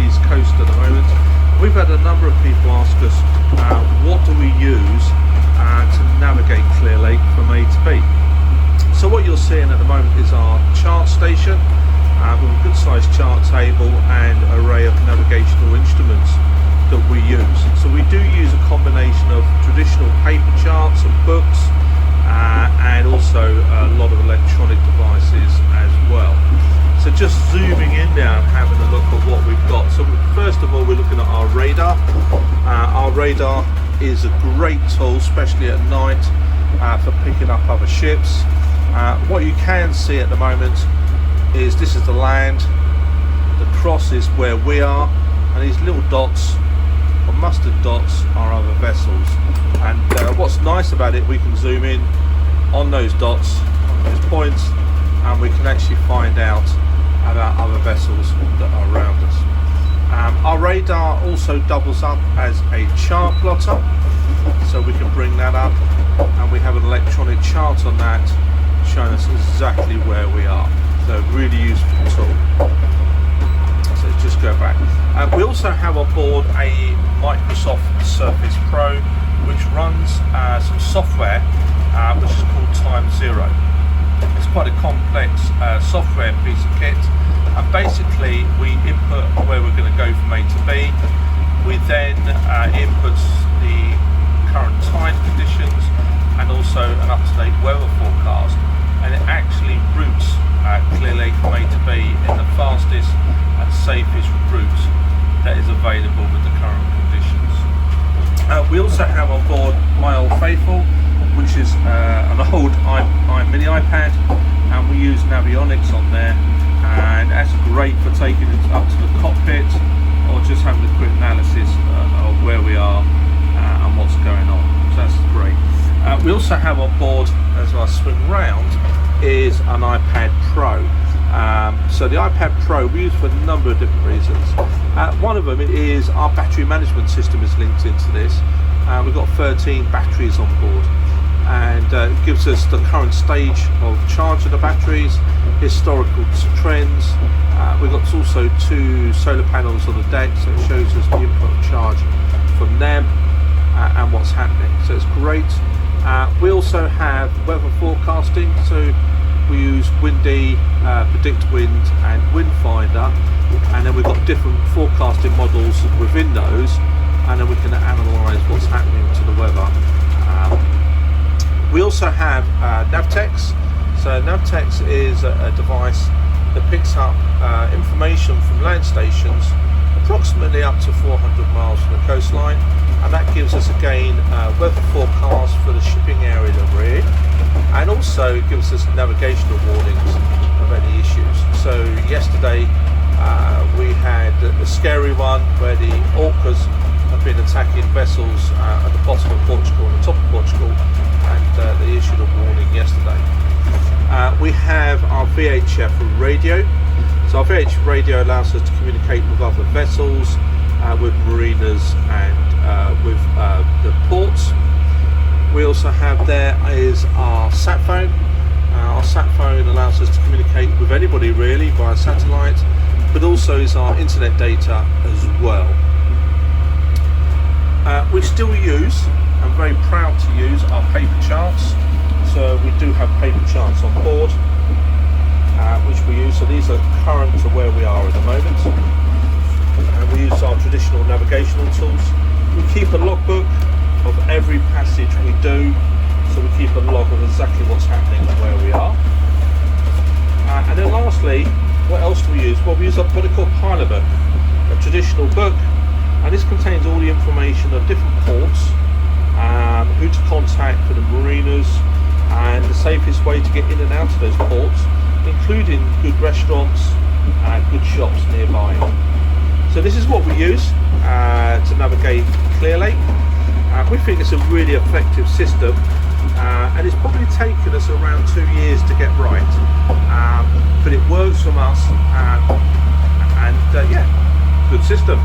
East Coast at the moment. We've had a number of people ask us what do we use to navigate Clearlake from A to B. So what you're seeing at the moment is our chart station with a good sized chart table and array of navigational instruments that we use. So we do use a combination of traditional paper charts and books and also a lot of electronic devices as well. So just zooming in now and having a look at what we've got. So first of all, we're looking at our radar. Our radar is a great tool, especially at night, for picking up other ships. What you can see at the moment is this is the land, the cross is where we are, and these little dots or mustard dots are other vessels. And what's nice about it, we can zoom in on those dots, on those points, and we can actually find out about other vessels that are around us. Our radar also doubles up as a chart plotter, so we can bring that up and we have an electronic chart on that showing us exactly where we are. So really useful tool. So let's just go back. We also have on board a Microsoft Surface Pro which runs some software which is called Time Zero. It's quite a complex software piece of kit, and basically we input where we're going to go from A to B. We then inputs the current tide conditions and also an up-to-date weather forecast, and it actually routes Clearlake from A to B in the fastest and safest route that is available with the current conditions. We also have on board my old faithful, which is an old mini iPad, and we use Navionics on there, and that's great for taking it up to the cockpit or just having a quick analysis of where we are and what's going on. So that's great. We also have on board, as I swing round, is an iPad Pro. So the iPad Pro we use for a number of different reasons. One of them is our battery management system is linked into this. We've got 13 batteries on board, and it gives us the current stage of charge of the batteries, historical trends. We've got also 2 solar panels on the deck, so it shows us the input charge from them and what's happening. So it's great. We also have weather forecasting, so we use Windy, Predict Wind and Wind Finder, and then we've got different forecasting models within those, and then we can analyse what's happening to the weather. We also have Navtex. So Navtex is a device that picks up information from land stations approximately up to 400 miles from the coastline, and that gives us again weather forecast for the shipping area that we're in, and also gives us navigational warnings of any issues. So yesterday we had a scary one where the orcas have been attacking vessels at the bottom of Portugal and the top of Portugal, and they issued a warning yesterday. We have our VHF radio. So our VHF radio allows us to communicate with other vessels, with marinas and with the ports. We also have there is our sat phone. Our sat phone allows us to communicate with anybody really via satellite, but also is our internet data as well. We still use, I'm very proud to use, our paper charts. So we do have paper charts on board, which we use. So these are current to where we are at the moment. We use our traditional navigational tools. We keep a logbook of every passage we do, so we keep a log of exactly what's happening and where we are. And then lastly, what else do we use? Well, we use what are called pilot book, a traditional book, and this contains all the information of different ports, who to contact for the marinas, and the safest way to get in and out of those ports, including good restaurants and good shops nearby. So this is what we use to navigate Clearlake. We think it's a really effective system, and it's probably taken us around 2 years to get right, but it works from us, and yeah, good system.